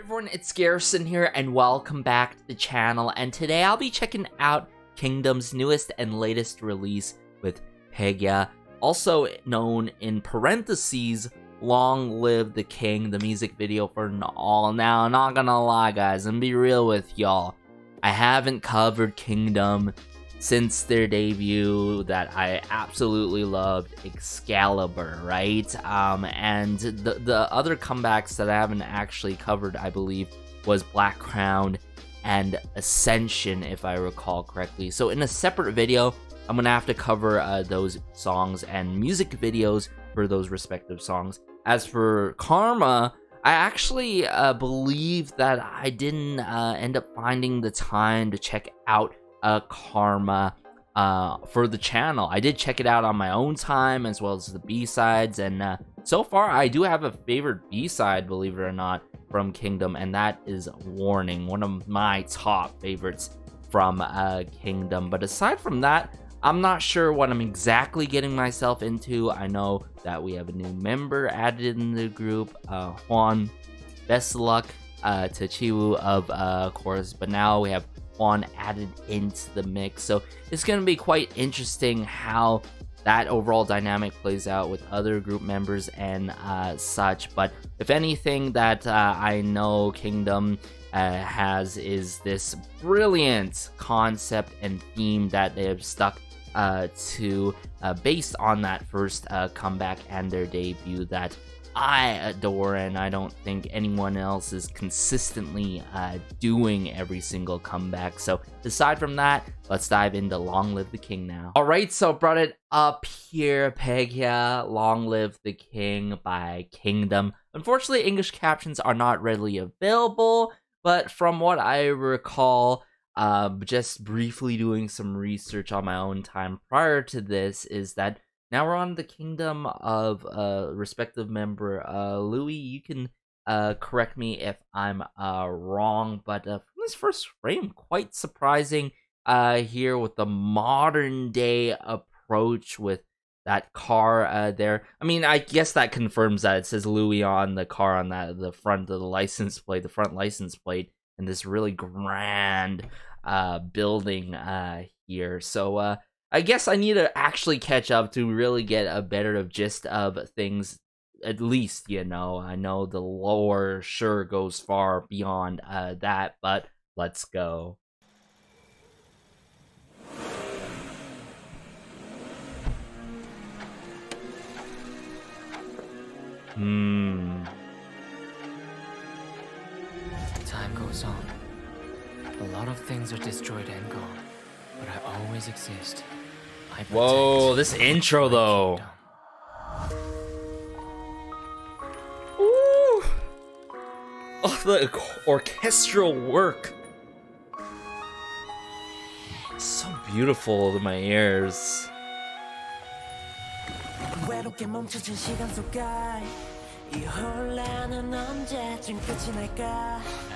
everyone, it's Garrison here, and welcome back to the channel. And today I'll be checking out Kingdom's newest and latest release with Pegya, also known in parentheses, Long Live the King, the music video for all. Now, not gonna lie guys, and be real with y'all, I haven't covered Kingdom since their debut that I absolutely loved, Excalibur, right? And the other comebacks that I haven't actually covered, I believe, was Black Crown and Ascension, if I recall correctly. So in a separate video, I'm gonna have to cover those songs and music videos for those respective songs. As for Karma, I actually believe that I didn't end up finding the time to check out Karma for the channel. I did check it out on my own time, as well as the B-sides, and so far I do have a favorite B-side, believe it or not, from Kingdom, and that is Warning, one of my top favorites from Kingdom. But aside from that, I'm not sure what I'm exactly getting myself into. I know that we have a new member added in the group, Juan. Best of luck to Chiwu, of course, but now we have Juan added into the mix, so it's going to be quite interesting how that overall dynamic plays out with other group members and such. But if anything that I know Kingdom has is this brilliant concept and theme that they have stuck to based on that first comeback and their debut that I adore, and I don't think anyone else is consistently doing every single comeback. So aside from that, let's dive into Long Live the King now. Alright, so brought it up here, Pegya, Long Live the King by Kingdom. Unfortunately, English captions are not readily available, but from what I recall, just briefly doing some research on my own time prior to this, is that now we're on the Kingdom of respective member Louis. You can correct me if I'm wrong, but from this first frame, quite surprising here with the modern day approach with that car there. I mean, I guess that confirms that it says Louis on the car on the front of the license plate, the front license plate, and this really grand building here. So I guess I need to actually catch up to really get a better gist of things, at least, you know. I know the lore sure goes far beyond that, but let's go. Time goes on. A lot of things are destroyed and gone, but I always exist. Whoa, this intro though. Ooh. Oh, the orchestral work. It's so beautiful to my ears.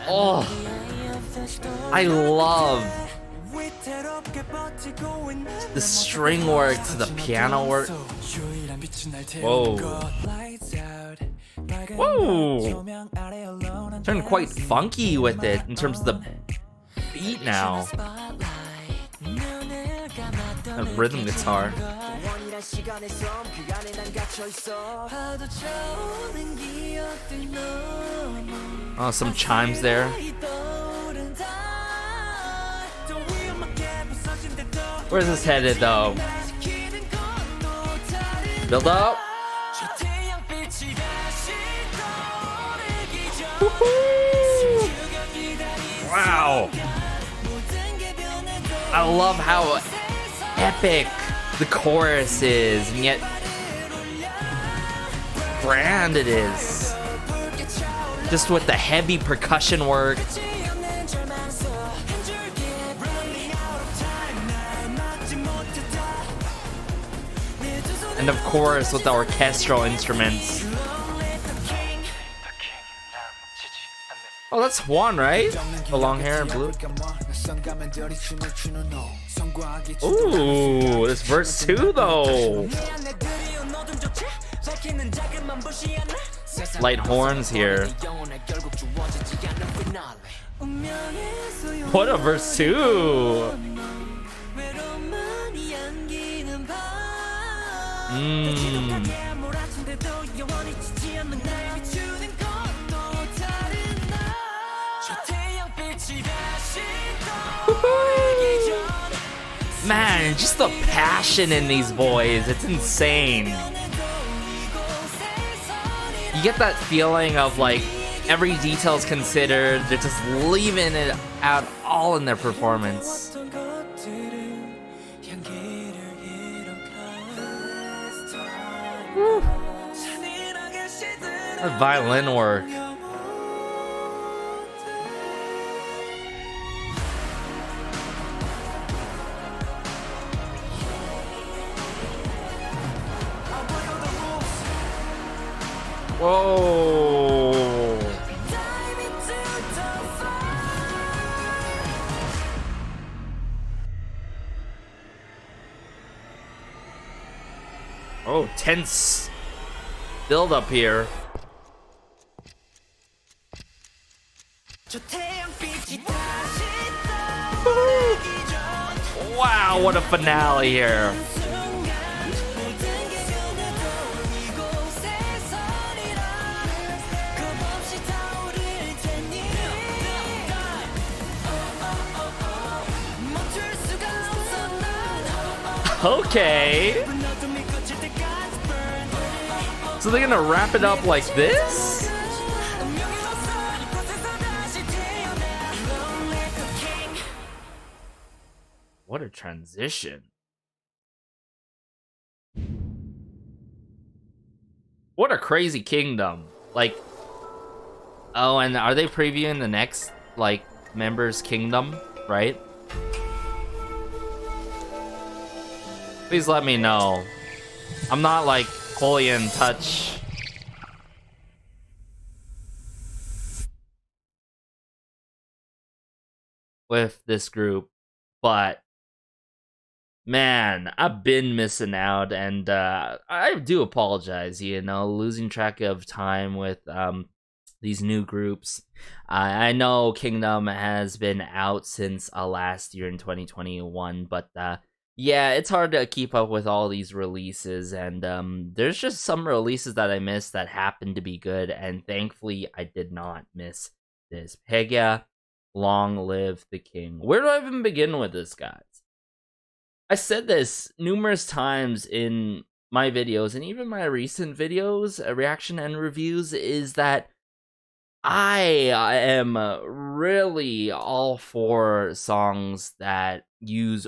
Oh, I love the string work to the piano work. Whoa. Whoa. Turned quite funky with it in terms of the beat now. The rhythm guitar. Oh, some chimes there. Where's this headed though? Build up. Wow. I love how epic the chorus is, and yet grand it is. Just with the heavy percussion work. And of course, with the orchestral instruments. Oh, that's Juan, right? The long hair and blue. Ooh, this verse 2 though. light horns here. What a verse 2! Man, just the passion in these boys, it's insane. You get that feeling of like every detail's considered, they're just leaving it out all in their performance. Woo. That violin work. Whoa. Oh, tense build up here. Wow, what a finale here. Okay. So they're gonna wrap it up like this? What a transition. What a crazy kingdom. Like, oh, and are they previewing the next, like, members' kingdom, right? Please let me know. I'm not, like, fully in touch. With this group, but man, I've been missing out, and I do apologize, you know, losing track of time with these new groups. I know Kingdom has been out since last year in 2021, but yeah, it's hard to keep up with all these releases, and there's just some releases that I missed that happened to be good, and thankfully I did not miss this. Pegya, long live the king. Where do I even begin with this, guys? I said this numerous times in my videos, and even my recent videos, reaction and reviews, is that I am really all for songs that use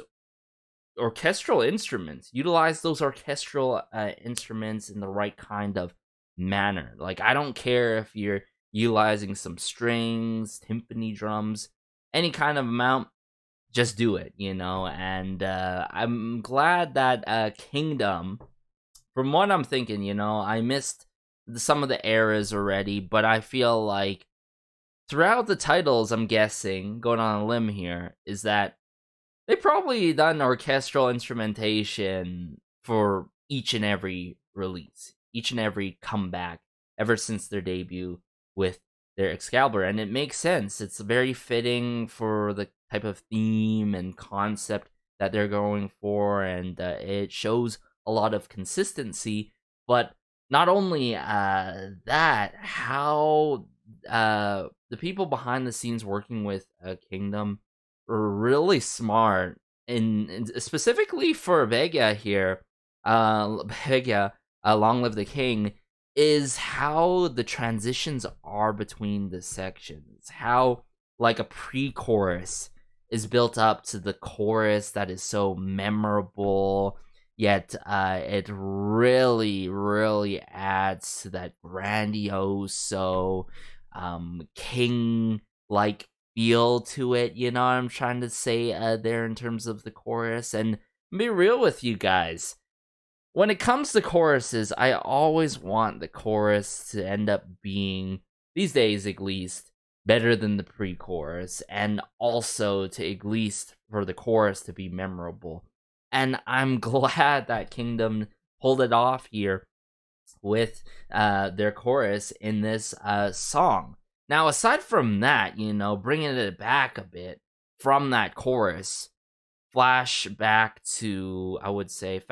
orchestral instruments, utilize those orchestral instruments in the right kind of manner. Like, I don't care if you're utilizing some strings, timpani drums, any kind of amount, just do it, you know. And I'm glad that Kingdom, from what I'm thinking, you know, I missed some of the eras already, but I feel like throughout the titles, I'm guessing, going on a limb here, is that they probably done orchestral instrumentation for each and every release, each and every comeback ever since their debut with their Excalibur, and it makes sense. It's very fitting for the type of theme and concept that they're going for, and it shows a lot of consistency. But not only that, how the people behind the scenes working with Kingdom really smart, in specifically for Vega here, Vega, Long Live the King, is how the transitions are between the sections. How, like, a pre-chorus is built up to the chorus that is so memorable, yet it really, really adds to that grandiose, so king-like feel to it, you know what I'm trying to say there in terms of the chorus. And be real with you guys, when it comes to choruses, I always want the chorus to end up being, these days at least, better than the pre-chorus, and also to at least for the chorus to be memorable. And I'm glad that Kingdom pulled it off here. with their chorus in this song. Now, aside from that, bringing it back a bit from that chorus, flash back to, I would say,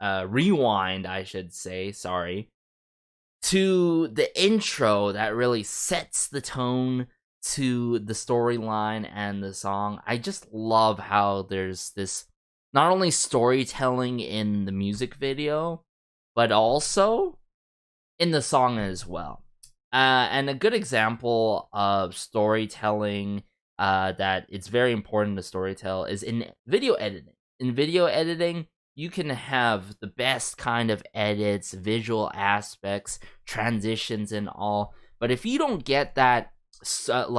rewind, I should say, sorry, to the intro that really sets the tone to the storyline and the song. I just love how there's this not only storytelling in the music video, but also in the song as well. And a good example of storytelling that it's very important to storytell is in video editing. In video editing, you can have the best kind of edits, visual aspects, transitions, and all. But if you don't get that storyline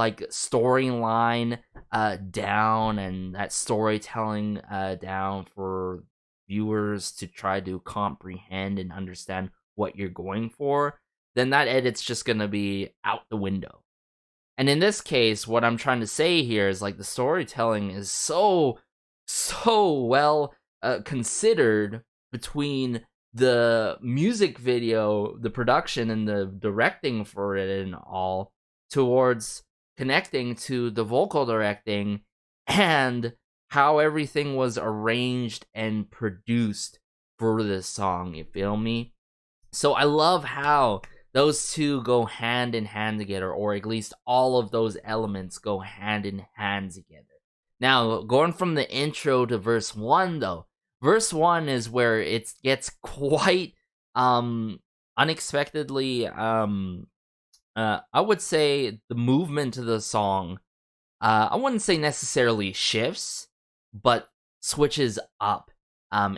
down and that storytelling down for viewers to try to comprehend and understand what you're going for, then that edit's just gonna be out the window. And in this case, what I'm trying to say here is, like, the storytelling is so well considered between the music video, the production, and the directing for it and all, towards connecting to the vocal directing and how everything was arranged and produced for this song, you feel me? So I love how those two go hand in hand together, or at least all of those elements go hand in hand together. Now, going from the intro to verse 1, though, verse 1 is where it gets quite unexpectedly, I would say the movement of the song, I wouldn't say necessarily shifts, but switches up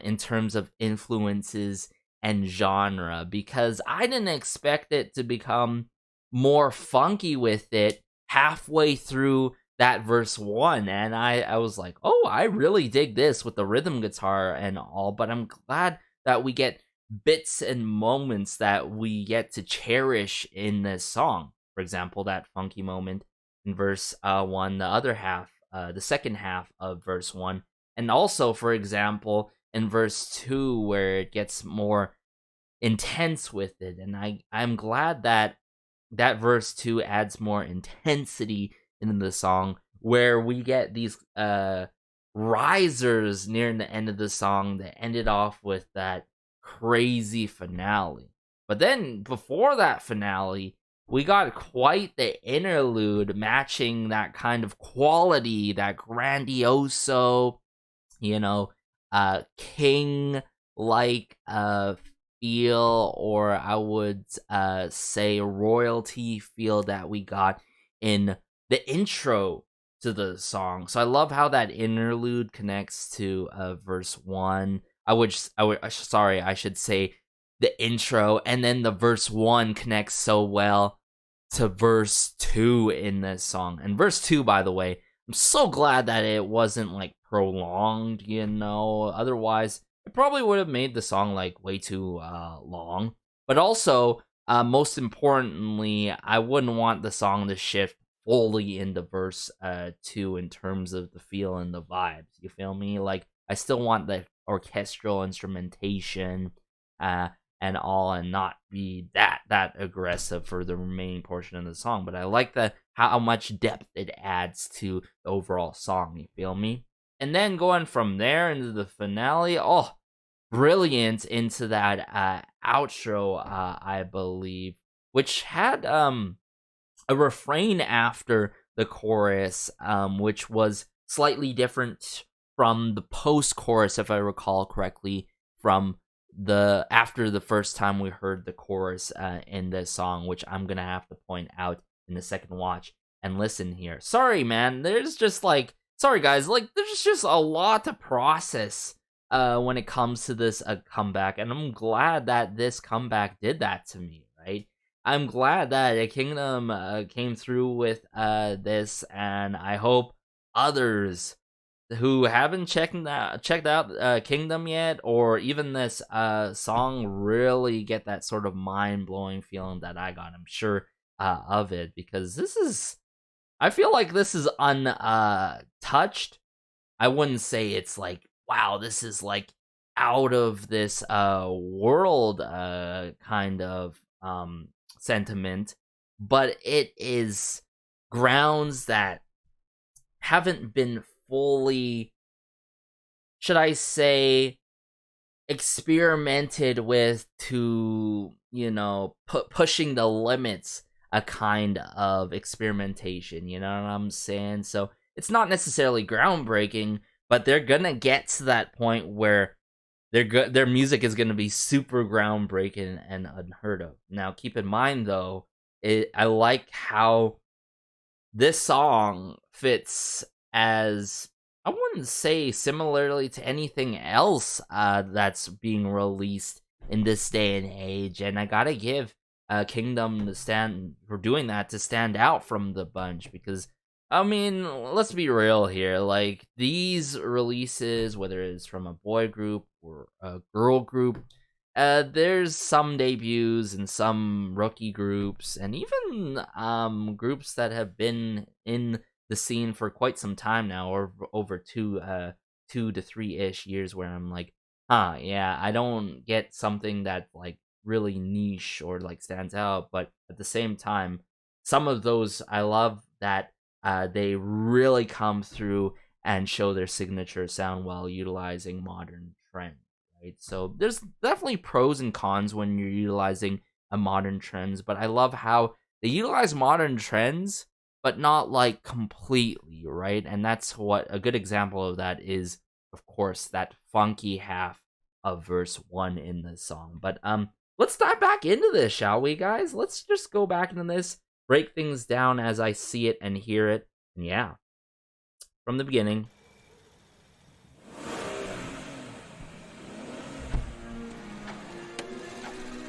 in terms of influences and genre, because I didn't expect it to become more funky with it halfway through that verse 1, and I was like, oh, I really dig this with the rhythm guitar and all, but I'm glad that we get bits and moments that we get to cherish in this song. For example, that funky moment in verse 1, the second half of verse 1, and also, for example, in verse 2, where it gets more intense with it. And I'm glad that verse 2 adds more intensity in the song, where we get these risers near the end of the song that ended off with that crazy finale. But then before that finale, we got quite the interlude matching that kind of quality, that grandioso, king-like feel, or I would say royalty feel that we got in the intro to the song. So I love how that interlude connects to verse 1. I should say the intro, and then the verse 1 connects so well to verse 2 in this song. And verse 2, by the way, I'm so glad that it wasn't like prolonged, otherwise it probably would have made the song like way too long. But also, most importantly, I wouldn't want the song to shift fully into verse 2 in terms of the feel and the vibes. You feel me? Like, I still want the orchestral instrumentation and all, and not be that aggressive for the remaining portion of the song. But I like how much depth it adds to the overall song. You feel me? And then going from there into the finale, brilliant, into that outro, I believe, which had a refrain after the chorus, which was slightly different from the post-chorus, if I recall correctly, from after the first time we heard the chorus in this song, which I'm gonna have to point out in the second watch and listen here. Sorry, man, there's just sorry guys, there's just a lot to process when it comes to this comeback, and I'm glad that this comeback did that to me, right? I'm glad that Kingdom came through with this, and I hope others who haven't checked out Kingdom yet, or even this song, really get that sort of mind-blowing feeling that I got, I'm sure, of it, because I feel like this is untouched. I wouldn't say it's like, wow, this is like out of this world kind of sentiment, but it is grounds that haven't been fully, should I say, experimented with to, you know, pushing the limits, a kind of experimentation, you know what I'm saying? So it's not necessarily groundbreaking, but they're gonna get to that point where their music is gonna be super groundbreaking and unheard of. Now keep in mind though, I like how this song fits as, I wouldn't say similarly to anything else that's being released in this day and age, and I gotta give Kingdom the stand for doing that, to stand out from the bunch, because I mean, let's be real here, like these releases, whether it's from a boy group or a girl group, there's some debuts and some rookie groups, and even groups that have been in the scene for quite some time now, or over 2 to 3-ish years, where I'm like, yeah, I don't get something that like really niche or like stands out, but at the same time, some of those I love that they really come through and show their signature sound while utilizing modern trends, right? So there's definitely pros and cons when you're utilizing a modern trends, but I love how they utilize modern trends but not like completely, right? And that's what a good example of that is, of course, that funky half of verse 1 in the song. But let's dive back into this, shall we, guys? Let's just go back into this, break things down as I see it and hear it. And yeah, from the beginning.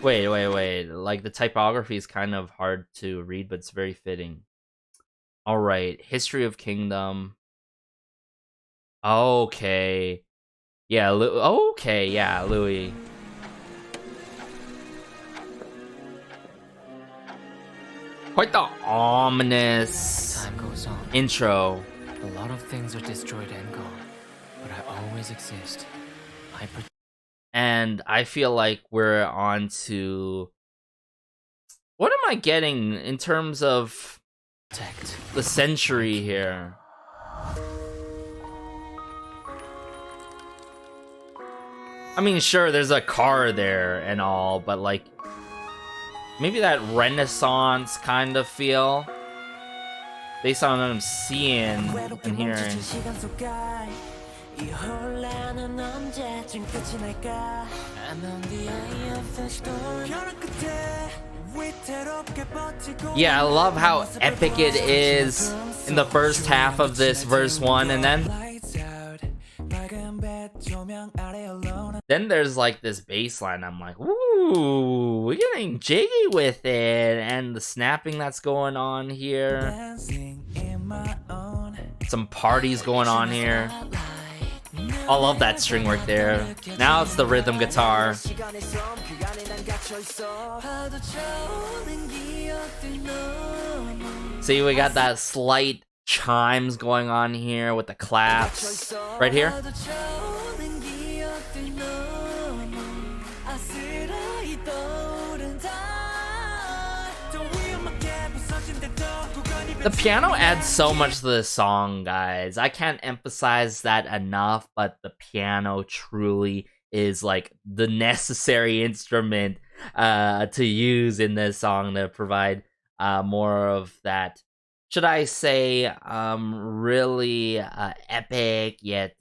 Wait. Like, the typography is kind of hard to read, but it's very fitting. All right, History of Kingdom. Okay. Yeah, Louis. Quite the ominous Time goes on. intro. A lot of things are destroyed and gone, but I always exist. And I feel like we're on to... What am I getting in terms of the century here? I mean, sure, there's a car there and all, but like, maybe that Renaissance kind of feel, based on what I'm seeing and hearing. Yeah, I love how epic it is in the first half of this verse 1, and then there's like this bass line. I'm like, ooh, we're getting jiggy with it, and the snapping that's going on here. Some parties going on here. I love that string work there. Now it's the rhythm guitar. See, we got that slight chimes going on here with the claps right here. The piano adds so much to this song, guys. I can't emphasize that enough, but the piano truly is like the necessary instrument to use in this song to provide more of that, should I say, really epic, yet,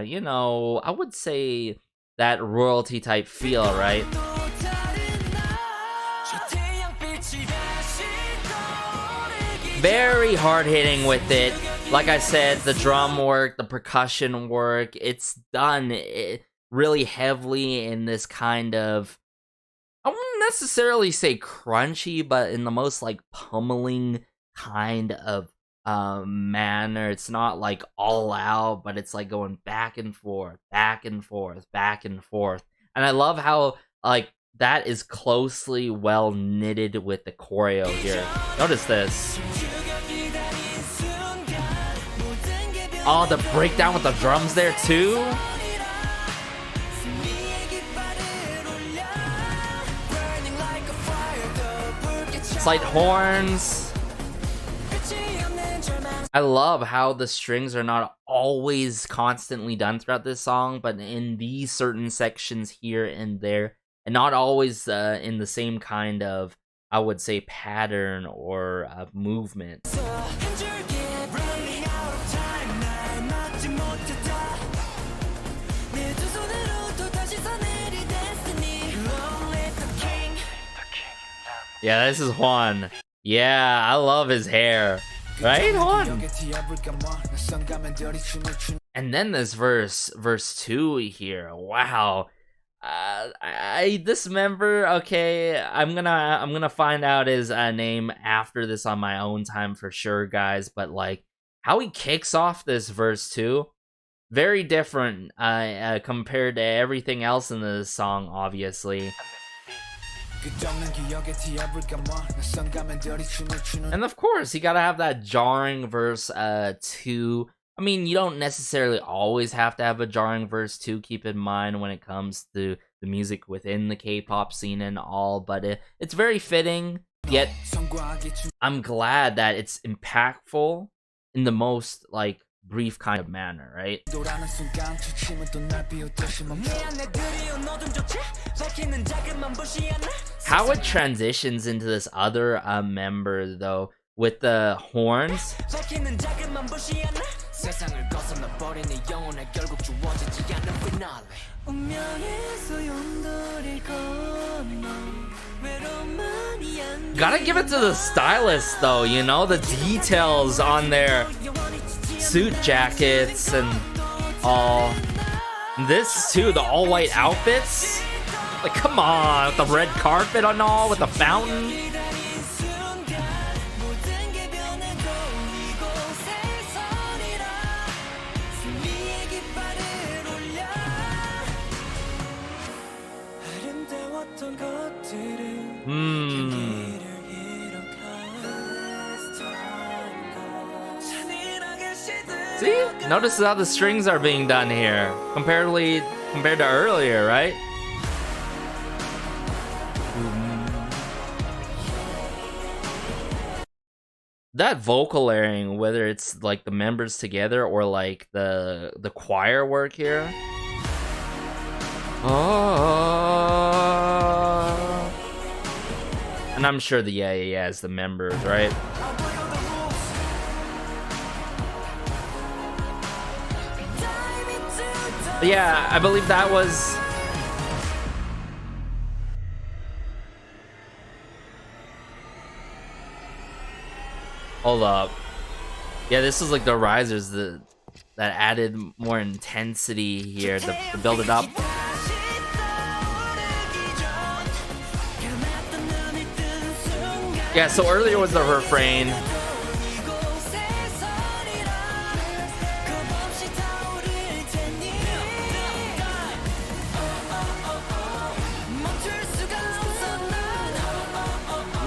you know, I would say that royalty type feel, right? Very hard-hitting with it. Like I said, the drum work, the percussion work, it's done really heavily in this kind of, I wouldn't necessarily say crunchy, but in the most like pummeling kind of manner. It's not like all out, but it's like going back and forth, back and forth, back and forth. And I love how like that is closely well knitted with the choreo here. Notice this. Oh, the breakdown with the drums there too. slight horns. I love how the strings are not always constantly done throughout this song, but in these certain sections here and there, and not always in the same kind of, I would say, pattern or movement. Yeah, this is Juan. Yeah, I love his hair. Right, Juan? And then this verse 2 here. Wow. This member, okay, I'm gonna find out his name after this on my own time for sure, guys. But like how he kicks off this verse 2, very different compared to everything else in the song, obviously. And of course, you gotta have that jarring verse 2. I mean, you don't necessarily always have to have a jarring verse 2, keep in mind, when it comes to the music within the K-pop scene and all, but it's very fitting, yet I'm glad that it's impactful in the most, like, brief kind of manner, right? How it transitions into this other member, though, with the horns. Gotta give it to the stylist, though, you know, the details on their suit jackets and all. This too, the all-white outfits. Like, come on, with the red carpet and all, with the fountain. See? Notice how the strings are being done here, compared to earlier, right? That vocal layering, whether it's like the members together or like the choir work here. Oh. And I'm sure the yeah is the members, right? But yeah, I believe that was... Hold up. Yeah, this is like the risers that added more intensity here to build it up. Yeah, so earlier was the refrain.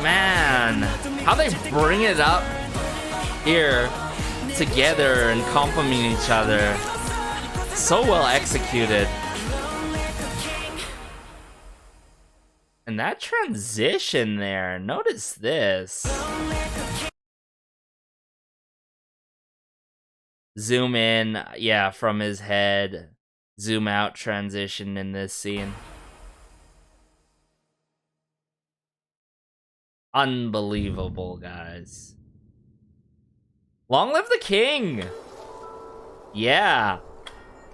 Man, how they bring it up here together and complement each other. So well executed. And that transition there, notice this. Zoom in, yeah, from his head. Zoom out transition in this scene. Unbelievable, guys. Long live the king! Yeah.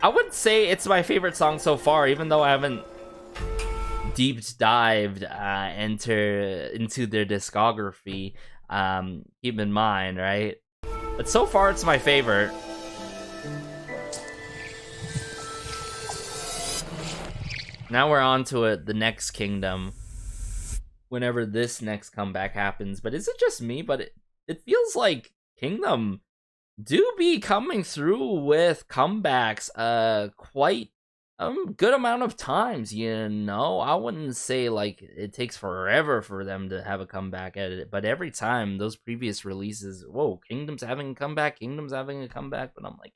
I would say it's my favorite song so far, even though I haven't deep dived into their discography. Keep in mind, right? But so far, it's my favorite. Now we're on to it, the next kingdom. Whenever this next comeback happens. But is it just me? But it feels like Kingdom do be coming through with comebacks quite good amount of times, you know. I wouldn't say like it takes forever for them to have a comeback at it, but every time those previous releases, whoa, Kingdom's having a comeback, but I'm like,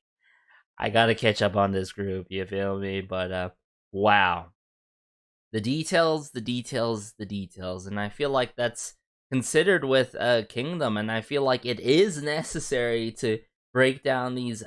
I gotta catch up on this group, you feel me? But wow. The details, and I feel like that's considered with Kingdom, and I feel like it is necessary to break down these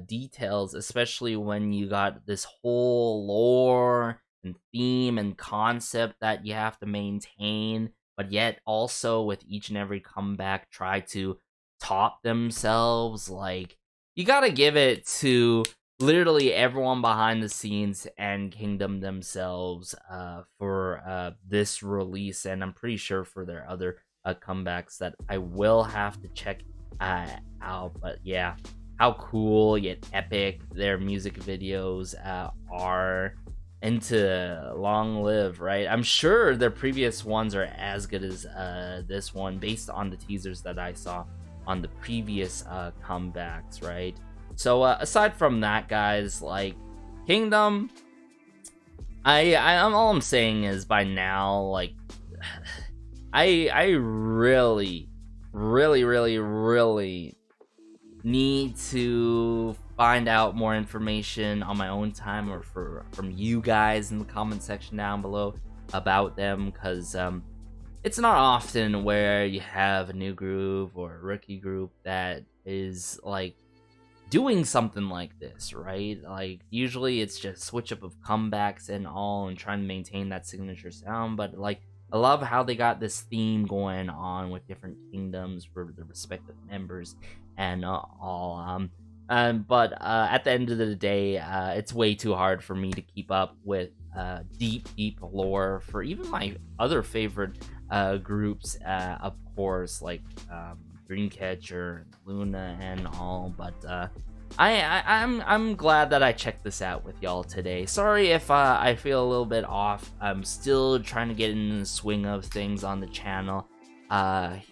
details, especially when you got this whole lore and theme and concept that you have to maintain, but yet also with each and every comeback try to top themselves. Like, you gotta give it to literally everyone behind the scenes and Kingdom themselves for this release, and I'm pretty sure for their other comebacks that I will have to check out. But yeah, how cool yet epic their music videos are, and to long live, right? I'm sure their previous ones are as good as this one based on the teasers that I saw on the previous comebacks, right? So aside from that, guys, like Kingdom, I'm all I'm saying is by now, like I really need to find out more information on my own time or from you guys in the comment section down below about them, because it's not often where you have a new group or a rookie group that is like doing something like this, right? Like, usually it's just switch up of comebacks and all and trying to maintain that signature sound, but like I love how they got this theme going on with different kingdoms for the respective members and all. But at the end of the day, it's way too hard for me to keep up with deep lore for even my other favorite groups, of course, like Dreamcatcher, Luna, and all. But I'm glad that I checked this out with y'all today. Sorry if I feel a little bit off. I'm still trying to get in the swing of things on the channel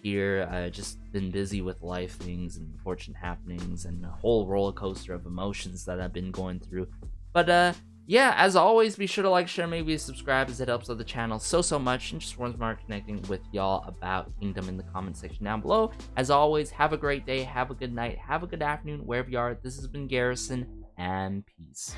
here. I just been busy with life things and unfortunate happenings and a whole roller coaster of emotions that I've been going through. But yeah, as always, be sure to like, share, maybe subscribe, as it helps out the channel so much, and just once more connecting with y'all about Kingdom in the comment section down below. As always, have a great day, have a good night, have a good afternoon, wherever you are. This has been Garrison, and peace.